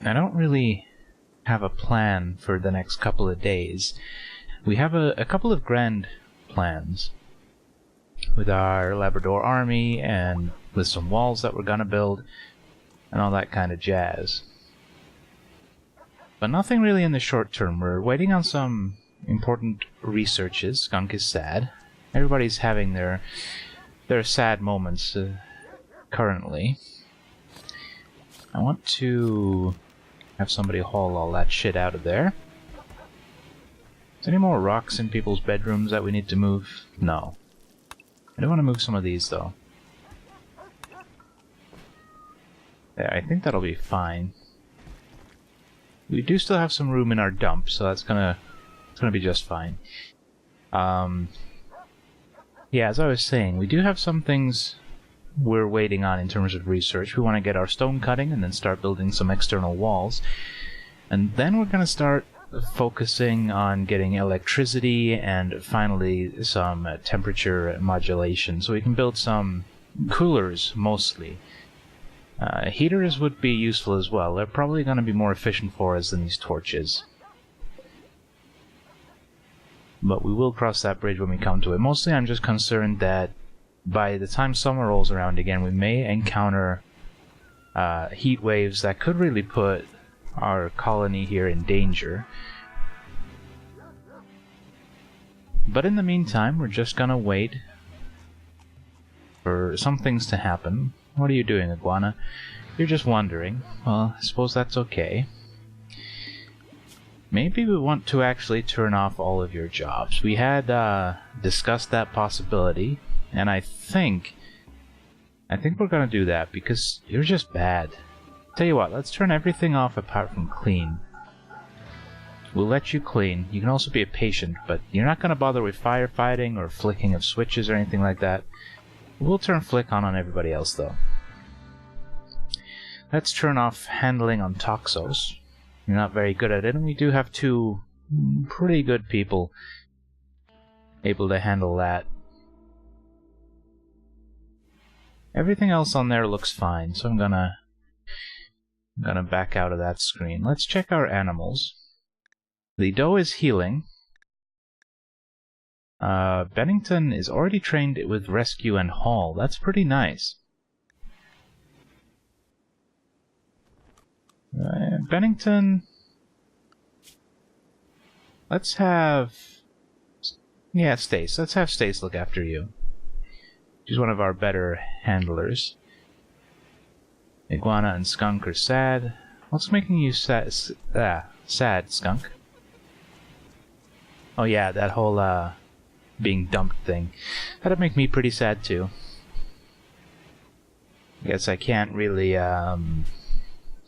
I don't really have a plan for the next couple of days. We have a couple of grand plans with our Labrador army and with some walls that we're gonna build and all that kind of jazz. But nothing really in the short term. We're waiting on some important researches. Skunk is sad. Everybody's having their sad moments currently. I want to have somebody haul all that shit out of there. Is there any more rocks in people's bedrooms that we need to move? No. I do want to move some of these though. Yeah, I think that'll be fine. We do still have some room in our dump, so it's gonna be just fine. Yeah, as I was saying, we do have some things we're waiting on in terms of research. We want to get our stone cutting and then start building some external walls. And then we're going to start focusing on getting electricity and finally some temperature modulation. So we can build some coolers mostly. Heaters would be useful as well. They're probably going to be more efficient for us than these torches. But we will cross that bridge when we come to it. Mostly I'm just concerned that by the time summer rolls around again, we may encounter heat waves that could really put our colony here in danger. But in the meantime, we're just gonna wait for some things to happen. What are you doing, Iguana? You're just wandering. Well, I suppose that's okay. Maybe we want to actually turn off all of your jobs. We had discussed that possibility, and I think we're gonna do that because you're just bad. Tell you what, let's turn everything off apart from clean. We'll let you clean. You can also be a patient, but you're not gonna bother with firefighting or flicking of switches or anything like that. We'll turn flick on everybody else though. Let's turn off handling on Toxos. You're not very good at it, and we do have two pretty good people able to handle that. Everything else on there looks fine, so I'm gonna back out of that screen. Let's check our animals. The doe is healing. Bennington is already trained with rescue and haul. That's pretty nice. Bennington, let's have... Yeah, Stace. Let's have Stace look after you. She's one of our better handlers. Iguana and Skunk are sad. What's making you sad, Skunk? Oh yeah, that whole being dumped thing. That'd make me pretty sad too. Guess I can't really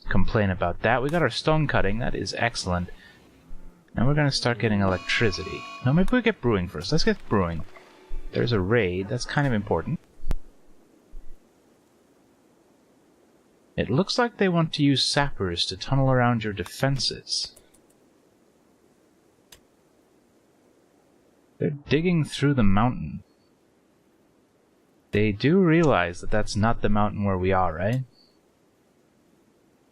complain about that. We got our stone cutting, that is excellent. Now we're gonna start getting electricity. No, maybe we get brewing first. Let's get brewing. There's a raid, that's kind of important. It looks like they want to use sappers to tunnel around your defenses. They're digging through the mountain. They do realize that that's not the mountain where we are, right?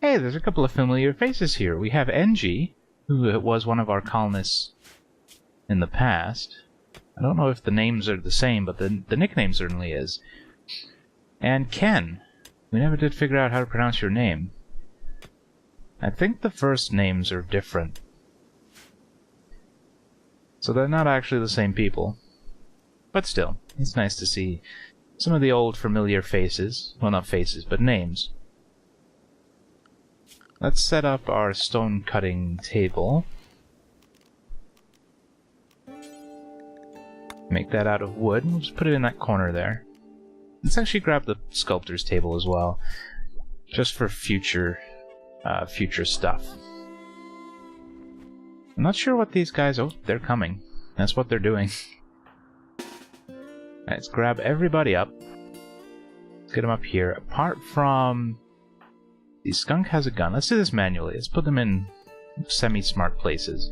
Hey, there's a couple of familiar faces here. We have NG, who was one of our colonists in the past. I don't know if the names are the same, but the nickname certainly is. And Ken. We never did figure out how to pronounce your name. I think the first names are different. So they're not actually the same people. But still, it's nice to see some of the old familiar faces. Well, not faces, but names. Let's set up our stone cutting table. Make that out of wood. We'll just put it in that corner there. Let's actually grab the sculptor's table as well, just for future stuff. I'm not sure what these guys... Oh, they're coming. That's what they're doing. Let's grab everybody up. Let's get them up here. Apart from... The skunk has a gun. Let's do this manually. Let's put them in semi-smart places.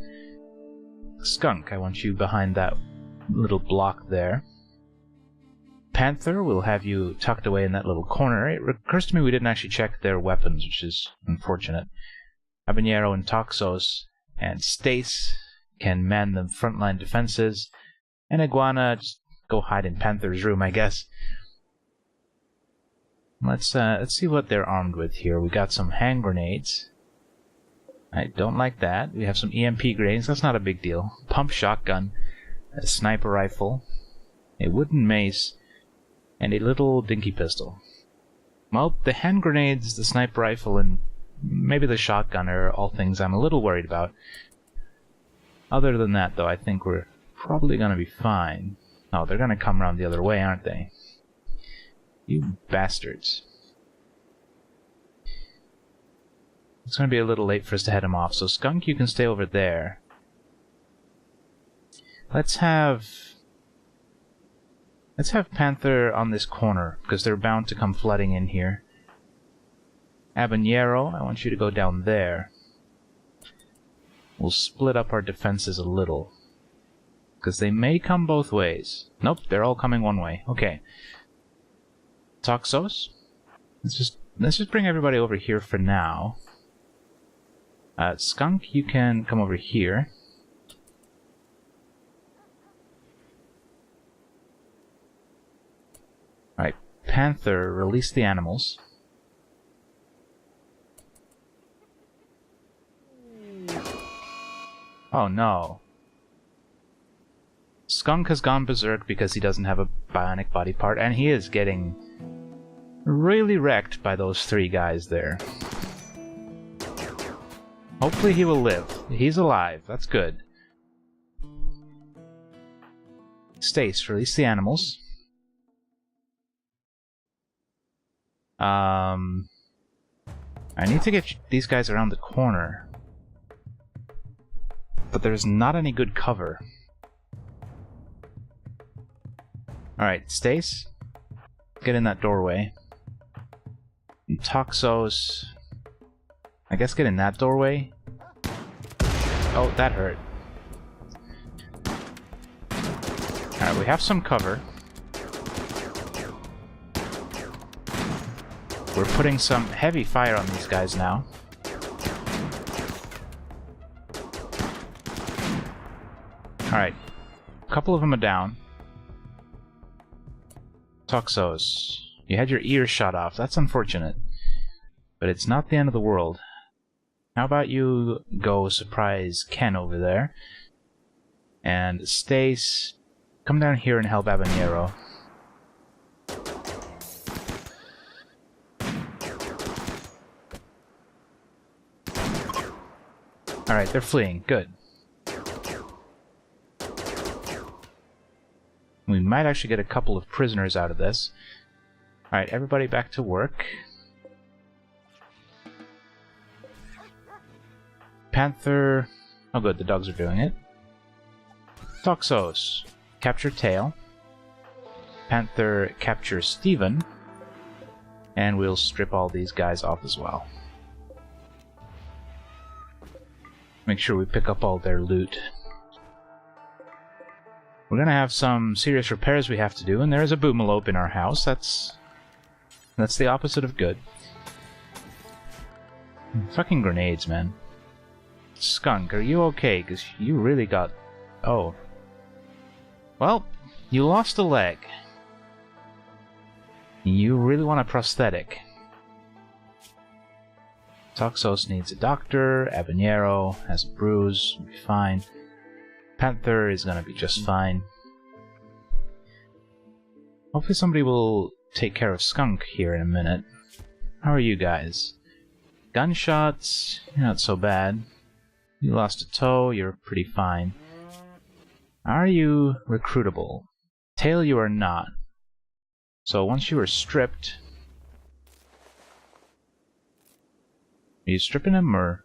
Skunk, I want you behind that little block there. Panther, we'll have you tucked away in that little corner. It occurs to me we didn't actually check their weapons, which is unfortunate. Habanero and Toxos and Stace can man the frontline defenses, and Iguana just go hide in Panther's room, I guess. Let's see what they're armed with here. We got some hand grenades. I don't like that. We have some EMP grenades. That's not a big deal. Pump shotgun, a sniper rifle, a wooden mace, and a little dinky pistol. Well, the hand grenades, the sniper rifle, and maybe the shotgun are all things I'm a little worried about. Other than that, though, I think we're probably going to be fine. Oh, they're going to come around the other way, aren't they? You bastards. It's going to be a little late for us to head him off, so Skunk, you can stay over there. Let's have Panther on this corner, because they're bound to come flooding in here. Habanero, I want you to go down there. We'll split up our defenses a little, because they may come both ways. Nope, they're all coming one way. Okay. Toxos, let's just bring everybody over here for now. Skunk, you can come over here. Alright, Panther, release the animals. Oh no. Skunk has gone berserk because he doesn't have a bionic body part, and he is getting really wrecked by those three guys there. Hopefully he will live. He's alive. That's good. Stace, release the animals. I need to get these guys around the corner. But there's not any good cover. Alright, Stace, get in that doorway. And Toxos, I guess get in that doorway. Oh, that hurt. Alright, we have some cover. We're putting some heavy fire on these guys now. Alright, a couple of them are down. Toxos, you had your ears shot off. That's unfortunate. But it's not the end of the world. How about you go surprise Ken over there? And Stace, come down here and help Habanero. Alright, they're fleeing. Good. We might actually get a couple of prisoners out of this. Alright, everybody back to work. Panther... Oh good, the dogs are doing it. Toxos, capture Tail. Panther, capture Steven. And we'll strip all these guys off as well. Make sure we pick up all their loot. We're gonna have some serious repairs we have to do, and there is a boomalope in our house. That's the opposite of good. Fucking grenades, man. Skunk, are you okay? Because you really got... Oh. Well, you lost a leg. You really want a prosthetic. Toxos needs a doctor. Habanero has a bruise. Will be fine. Panther is gonna be just fine. Hopefully somebody will take care of Skunk here in a minute. How are you guys? Gunshots, you're not so bad. You lost a toe, you're pretty fine. Are you recruitable? Tail, you are not. So once you are stripped... Are you stripping him or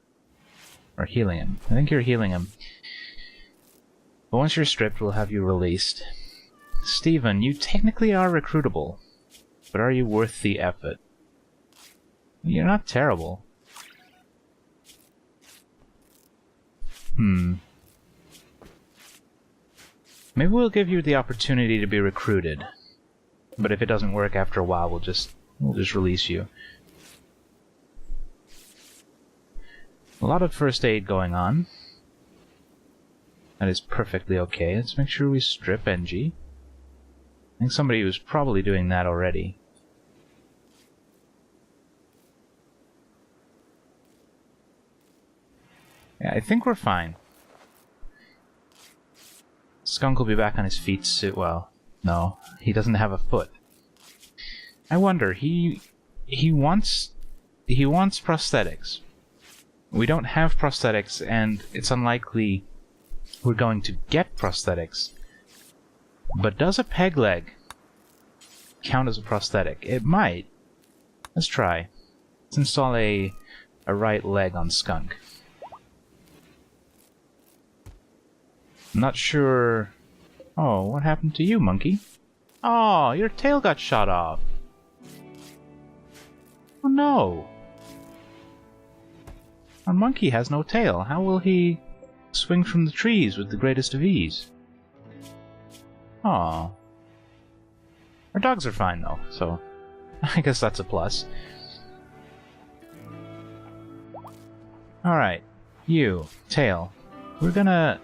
healing him? I think you're healing him. But once you're stripped, we'll have you released. Steven, you technically are recruitable. But are you worth the effort? You're not terrible. Maybe we'll give you the opportunity to be recruited. But if it doesn't work after a while, we'll just release you. A lot of first aid going on. That is perfectly okay. Let's make sure we strip NG. I think somebody was probably doing that already. Yeah, I think we're fine. Skunk will be back on his feet soon. Well, no, he doesn't have a foot. I wonder, he wants prosthetics. We don't have prosthetics, and it's unlikely we're going to get prosthetics. But does a peg leg count as a prosthetic? It might. Let's try. Let's install a right leg on Skunk. I'm not sure... Oh, what happened to you, monkey? Oh, your tail got shot off. Oh no. Our monkey has no tail. How will he swing from the trees with the greatest of ease? Aw. Our dogs are fine though, so I guess that's a plus. Alright, you, tail. We're gonna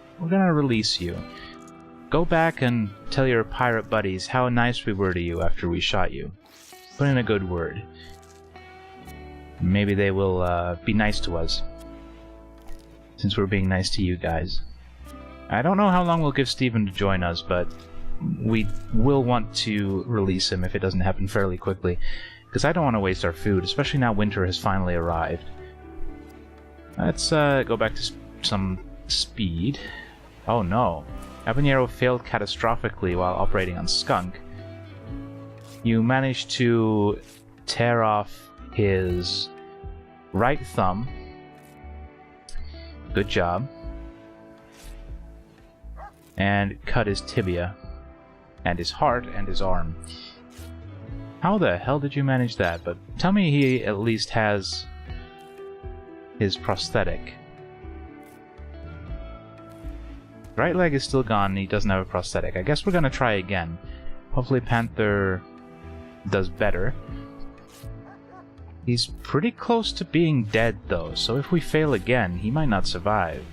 release you. Go back and tell your pirate buddies how nice we were to you after we shot you. Put in a good word. Maybe they will be nice to us, since we're being nice to you guys. I don't know how long we'll give Steven to join us, but we will want to release him if it doesn't happen fairly quickly, because I don't want to waste our food, especially now winter has finally arrived. Let's go back to some speed. Oh no. Habanero failed catastrophically while operating on Skunk. You managed to tear off his right thumb. Good job. And cut his tibia. And his heart and his arm. How the hell did you manage that? But tell me he at least has his prosthetic. Right leg is still gone and he doesn't have a prosthetic. I guess we're gonna try again. Hopefully Panther does better. He's pretty close to being dead though, so if we fail again, he might not survive.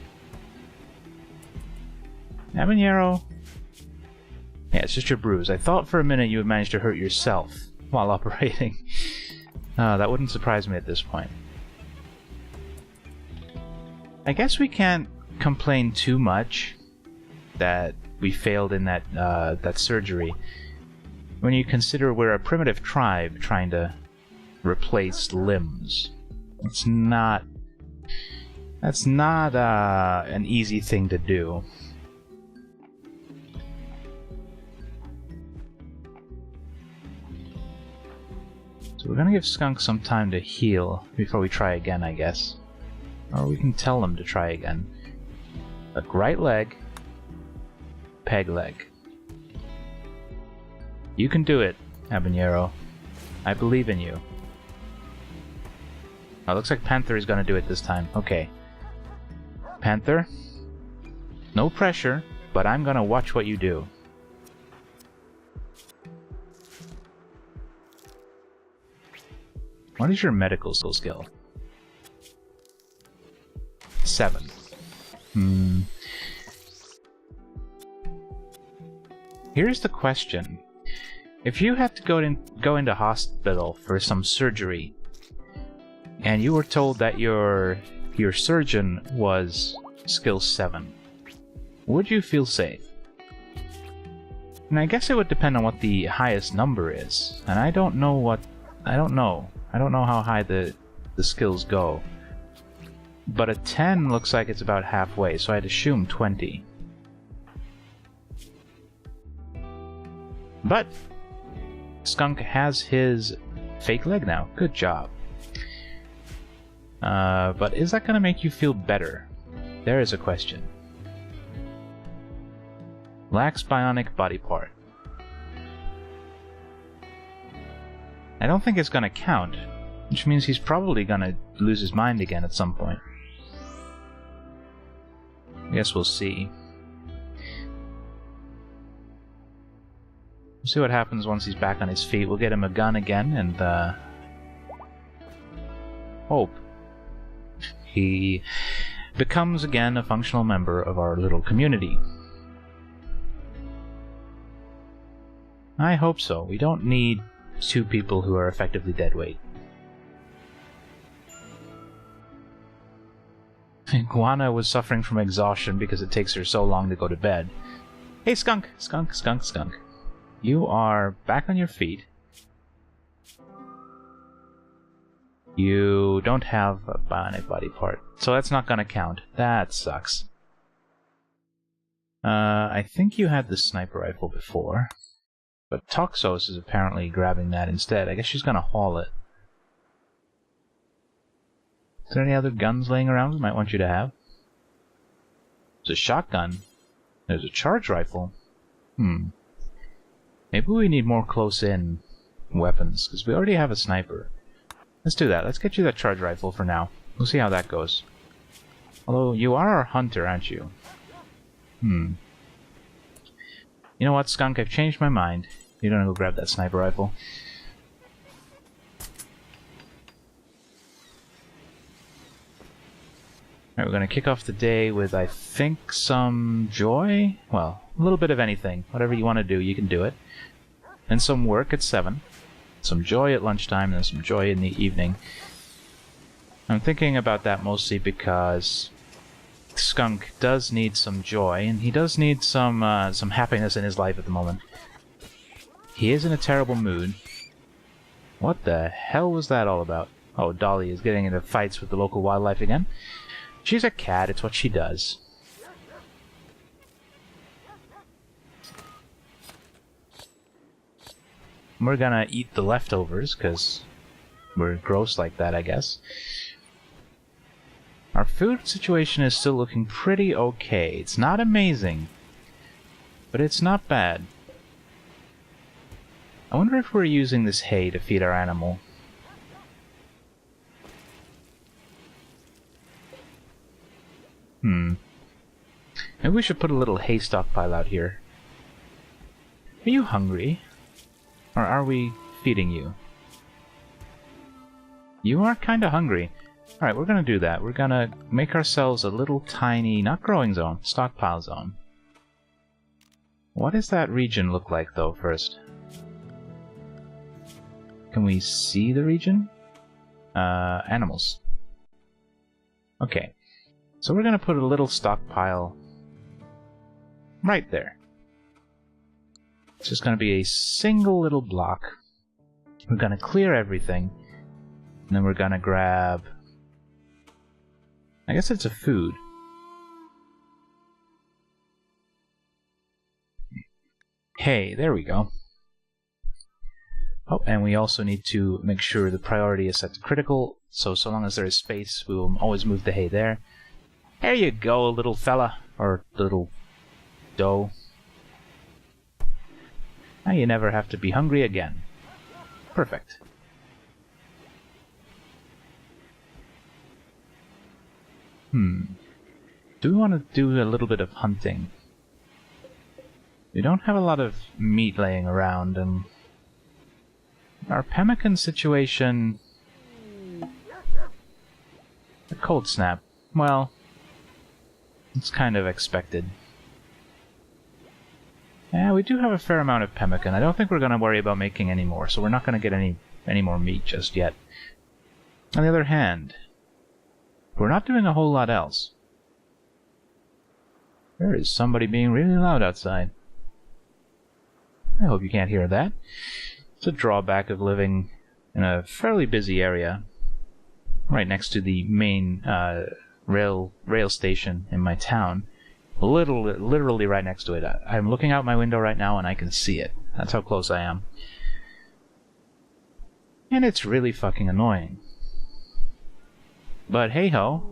Habanero? Yeah, it's just your bruise. I thought for a minute you would manage to hurt yourself while operating. That wouldn't surprise me at this point. I guess we can't complain too much that we failed in that that surgery. When you consider we're a primitive tribe trying to replace limbs, that's not an easy thing to do. So we're gonna give Skunk some time to heal before we try again, I guess. Or we can tell them to try again. Look, right leg, peg leg. You can do it, Habanero. I believe in you. Oh, looks like Panther is gonna do it this time. Okay. Panther, no pressure, but I'm gonna watch what you do. What is your medical skill? 7. Here's the question. If you had to go into hospital for some surgery, and you were told that your surgeon was skill 7, would you feel safe? And I guess it would depend on what the highest number is, and I don't know how high the skills go. But a 10 looks like it's about halfway, so I'd assume 20. But Skunk has his fake leg now. Good job. But is that going to make you feel better? There is a question. Lacks bionic body part. I don't think it's going to count, which means he's probably going to lose his mind again at some point. I guess we'll see. We'll see what happens once he's back on his feet. We'll get him a gun again and hope. he becomes again a functional member of our little community. I hope so. We don't need 2 people who are effectively dead weight. Iguana was suffering from exhaustion because it takes her so long to go to bed. Hey, skunk! Skunk, skunk, skunk. You are back on your feet. You don't have a bionic body part, so that's not gonna count. That sucks. I think you had the sniper rifle before, but Toxos is apparently grabbing that instead. I guess she's gonna haul it. Is there any other guns laying around we might want you to have? There's a shotgun. There's a charge rifle. Maybe we need more close-in weapons, because we already have a sniper. Let's do that. Let's get you that charge rifle for now. We'll see how that goes. Although, you are our hunter, aren't you? You know what, Skunk? I've changed my mind. You're gonna go grab that sniper rifle. Alright, we're gonna kick off the day with, I think, some joy? Well, a little bit of anything. Whatever you want to do, you can do it. And some work at 7. Some joy at lunchtime, and then some joy in the evening. I'm thinking about that mostly because Skunk does need some joy, and he does need some happiness in his life at the moment. He is in a terrible mood. What the hell was that all about? Oh, Dolly is getting into fights with the local wildlife again. She's a cat, it's what she does. We're gonna eat the leftovers, because we're gross like that, I guess. Our food situation is still looking pretty okay. It's not amazing, but it's not bad. I wonder if we're using this hay to feed our animal. Maybe we should put a little hay stockpile out here. Are you hungry? Or are we feeding you? You are kinda hungry. Alright, we're gonna do that. We're gonna make ourselves a little tiny, not growing zone, stockpile zone. What does that region look like, though, first? Can we see the region? Animals. Okay. So we're gonna put a little stockpile right there. It's just gonna be a single little block. We're gonna clear everything, and then we're gonna grab... I guess it's a food. Hay, there we go. Oh, and we also need to make sure the priority is set to critical, so long as there is space, we will always move the hay there. There you go, little fella. Or little doe. Now you never have to be hungry again. Perfect. Do we want to do a little bit of hunting? We don't have a lot of meat laying around, and our pemmican situation... A cold snap. Well, it's kind of expected. Yeah, we do have a fair amount of pemmican. I don't think we're going to worry about making any more, so we're not going to get any more meat just yet. On the other hand, we're not doing a whole lot else. There is somebody being really loud outside. I hope you can't hear that. It's a drawback of living in a fairly busy area, right next to the main rail station in my town. Literally right next to it. I'm looking out my window right now and I can see it. That's how close I am. And it's really fucking annoying. But hey ho,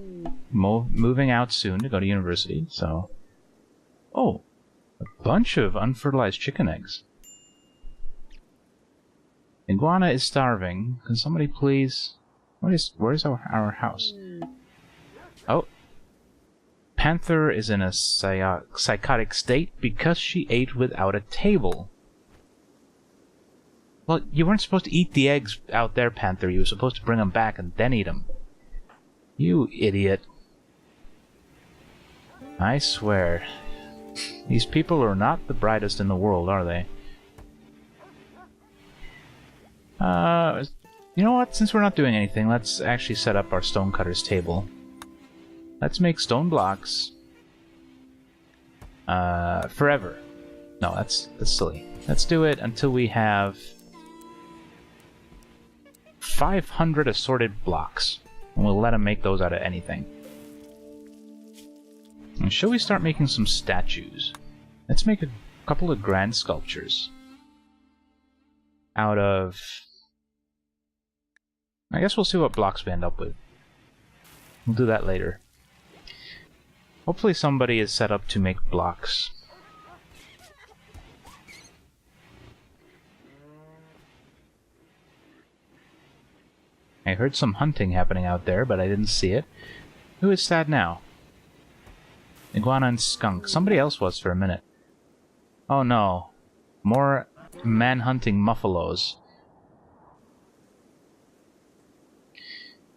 moving out soon to go to university, so... Oh, a bunch of unfertilized chicken eggs. Iguana is starving. Can somebody please... Where's our house? Oh. Panther is in a psychotic state because she ate without a table. Well, you weren't supposed to eat the eggs out there, Panther. You were supposed to bring them back and then eat them. You idiot. I swear. These people are not the brightest in the world, are they? You know what? Since we're not doing anything, let's actually set up our stonecutter's table. Let's make stone blocks. Forever. No, that's silly. Let's do it until we have 500 assorted blocks. And we'll let them make those out of anything. And shall we start making some statues? Let's make a couple of grand sculptures. Out of... I guess we'll see what blocks we end up with. We'll do that later. Hopefully somebody is set up to make blocks. I heard some hunting happening out there, but I didn't see it. Who is sad now? Iguana and skunk. Somebody else was for a minute. Oh no. More man-hunting muffalos.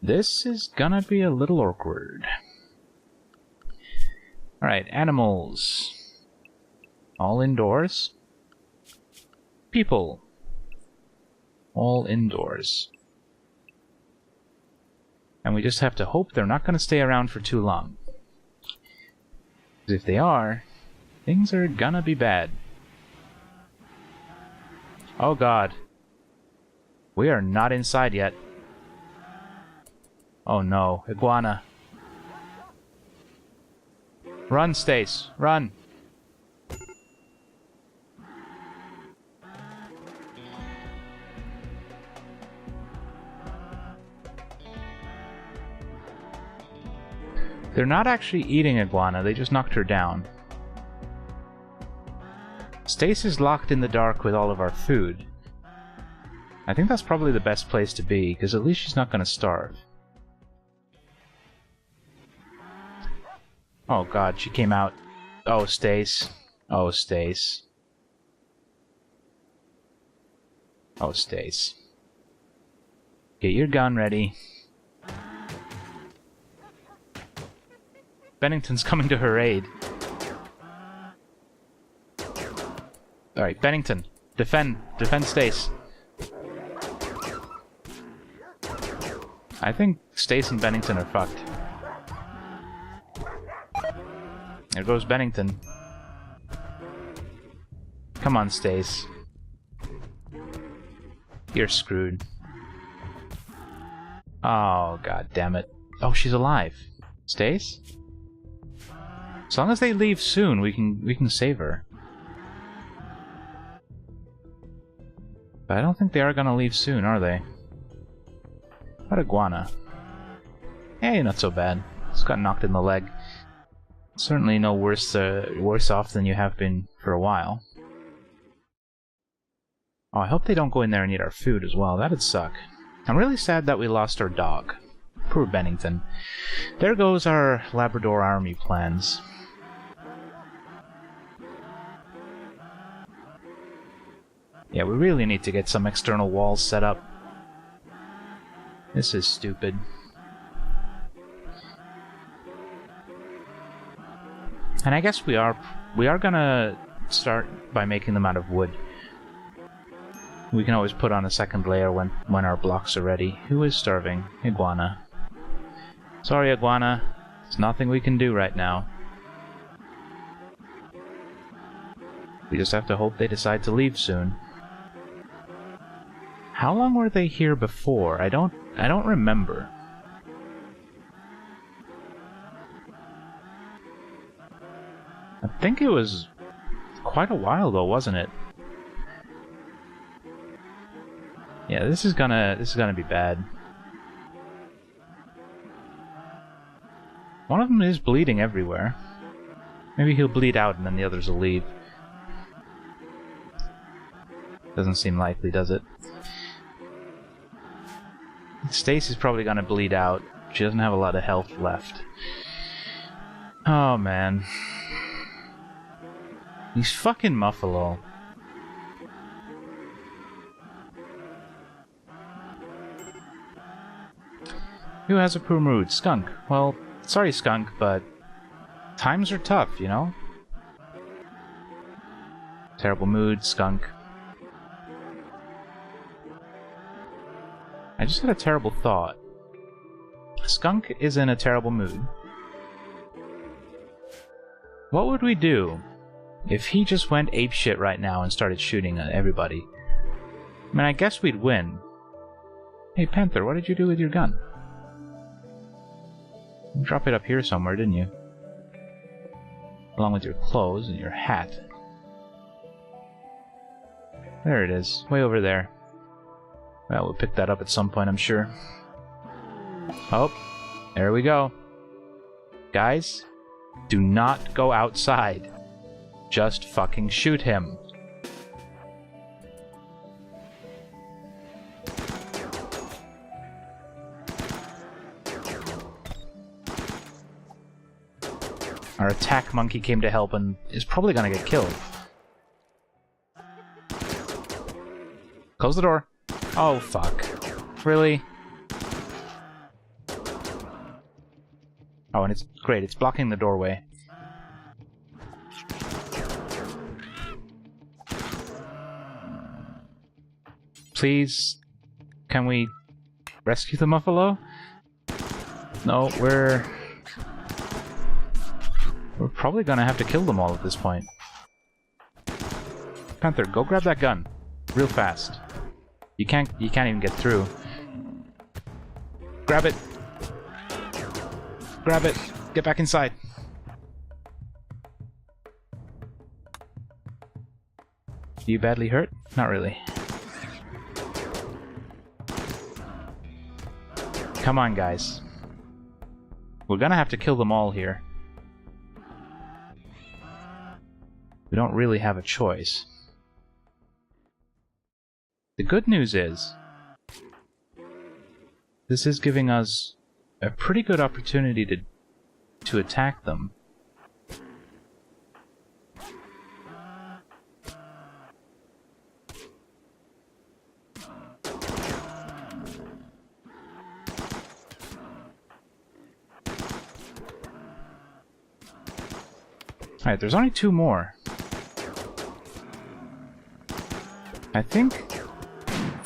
This is gonna be a little awkward. Alright, animals. All indoors. People. All indoors. And we just have to hope they're not gonna stay around for too long. If they are, things are gonna be bad. Oh god. We are not inside yet. Oh no, iguana. Run, Stace, run! They're not actually eating iguana, they just knocked her down. Stace is locked in the dark with all of our food. I think that's probably the best place to be, because at least she's not going to starve. Oh god, she came out. Oh, Stace. Oh, Stace. Oh, Stace. Get your gun ready. Bennington's coming to her aid. Alright, Bennington. Defend Stace. I think Stace and Bennington are fucked. There goes Bennington. Come on, Stace. You're screwed. Oh, god damn it. Oh, she's alive. Stace? As long as they leave soon, we can save her. But I don't think they are gonna leave soon, are they? What iguana? Hey, not so bad. Just got knocked in the leg. Certainly no worse off than you have been for a while. Oh, I hope they don't go in there and eat our food as well. That'd suck. I'm really sad that we lost our dog. Poor Bennington. There goes our Labrador army plans. Yeah, we really need to get some external walls set up. This is stupid. And I guess we are gonna start by making them out of wood. We can always put on a second layer when our blocks are ready. Who is starving? Iguana. Sorry, Iguana. There's nothing we can do right now. We just have to hope they decide to leave soon. How long were they here before? I don't remember. I think it was quite a while though, wasn't it? Yeah, this is gonna be bad. One of them is bleeding everywhere. Maybe he'll bleed out and then the others will leave. Doesn't seem likely, does it? Stacy's probably gonna bleed out. She doesn't have a lot of health left. Oh man. These fucking muffalo. Who has a poor mood? Skunk. Well, sorry, Skunk, but times are tough, you know? Terrible mood, Skunk. I just had a terrible thought. Skunk is in a terrible mood. What would we do if he just went apeshit right now and started shooting at everybody? I mean, I guess we'd win. Hey, Panther, what did you do with your gun? You dropped it up here somewhere, didn't you? Along with your clothes and your hat. There it is, way over there. Well, we'll pick that up at some point, I'm sure. Oh, there we go. Guys, do not go outside. Just fucking shoot him. Our attack monkey came to help and is probably gonna get killed. Close the door. Oh, fuck. Really? Oh, and it's great. It's blocking the doorway. Please, can we rescue the Muffalo? No, we're probably gonna have to kill them all at this point. Panther, go grab that gun. Real fast. You can't even get through. Grab it. Grab it. Get back inside. Are you badly hurt? Not really. Come on, guys. We're gonna have to kill them all here. We don't really have a choice. The good news is, this is giving us a pretty good opportunity to attack them. Alright, there's only 2 more. I think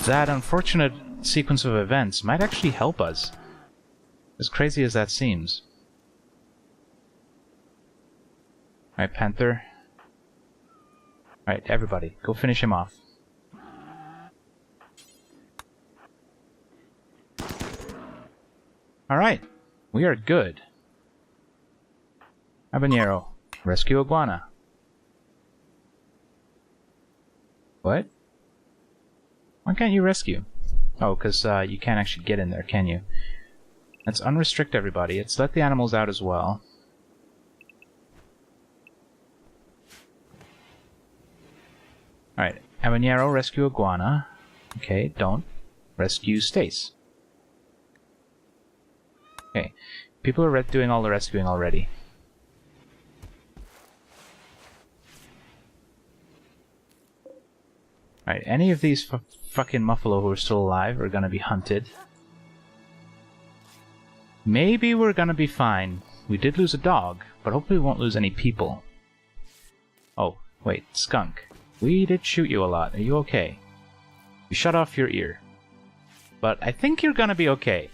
that unfortunate sequence of events might actually help us. As crazy as that seems. Alright, Panther. Alright, everybody, go finish him off. Alright, we are good. Habanero, rescue iguana. What? Why can't you rescue? Oh, because you can't actually get in there, can you? Let's unrestrict everybody. Let's let the animals out as well. Alright, Habanero, rescue iguana. Okay, don't. Rescue Stace. Okay, people are doing all the rescuing already. Alright, any of these fucking Muffalo who are still alive are gonna be hunted. Maybe we're gonna be fine. We did lose a dog, but hopefully we won't lose any people. Oh, wait, Skunk. We did shoot you a lot. Are you okay? You shut off your ear. But I think you're gonna be okay.